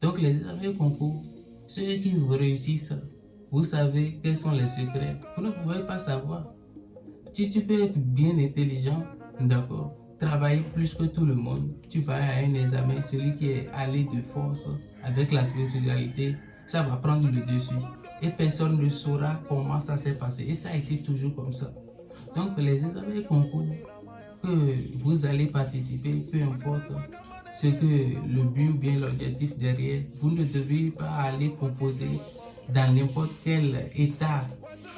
Donc les examens concours, ceux qui vous réussissent, vous savez quels sont les secrets. Vous ne pouvez pas savoir. Tu peux être bien intelligent, d'accord, travailler plus que tout le monde. Tu vas à un examen, celui qui est allé de force avec la spiritualité, ça va prendre le dessus. Et personne ne saura comment ça s'est passé. Et ça a été toujours comme ça. Donc les examens concours que vous allez participer, peu importe ce que le but ou bien l'objectif derrière, vous ne devez pas aller composer dans n'importe quel état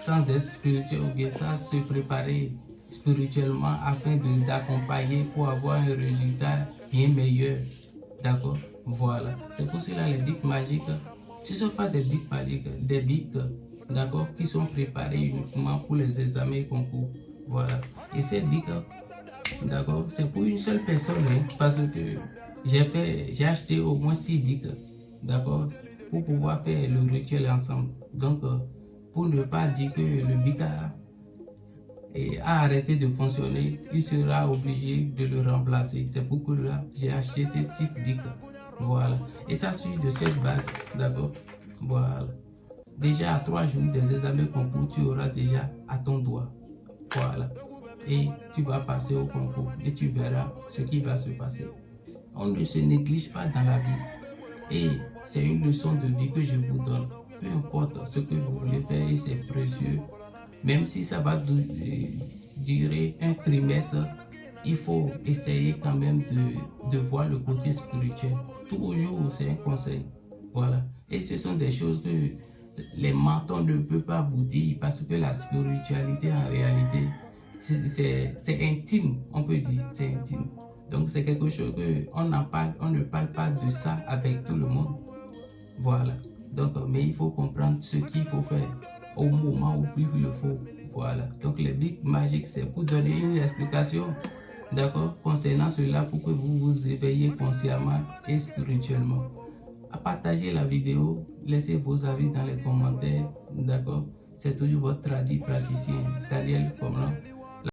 sans être spirituel ou bien sans se préparer spirituellement afin d'accompagner pour avoir un résultat bien meilleur. D'accord? Voilà. C'est pour cela les bics magiques, ce ne sont pas des bics magiques, des bics, d'accord, qui sont préparés uniquement pour les examens et concours. Voilà. Et ces bics, d'accord, c'est pour une seule personne, hein, parce que j'ai acheté au moins 6 bics, d'accord, pour pouvoir faire le rituel ensemble. Donc, pour ne pas dire que le bic a arrêté de fonctionner, il sera obligé de le remplacer. C'est pour cela que j'ai acheté 6 bics. Voilà. Et ça suit de cette bague, d'accord. Voilà. Déjà à 3 jours des examens concours, tu auras déjà à ton doigt. Voilà. Et tu vas passer au concours et tu verras ce qui va se passer. On ne se néglige pas dans la vie. Et c'est une leçon de vie que je vous donne. Peu importe ce que vous voulez faire, et c'est précieux. Même si ça va durer un trimestre, il faut essayer quand même de voir le côté spirituel. Toujours, c'est un conseil. Voilà. Et ce sont des choses que les mentors ne peuvent pas vous dire parce que la spiritualité en réalité, c'est intime, on peut dire, c'est intime. Donc c'est quelque chose qu'on ne parle pas de ça avec tout le monde. Voilà. Donc, mais il faut comprendre ce qu'il faut faire au moment où il le faut. Voilà. Donc les bics magiques, c'est pour donner une explication, d'accord, concernant cela pour que vous vous éveillez consciemment et spirituellement. À partager la vidéo, laissez vos avis dans les commentaires, d'accord. C'est toujours votre praticien, Daniel Komlan.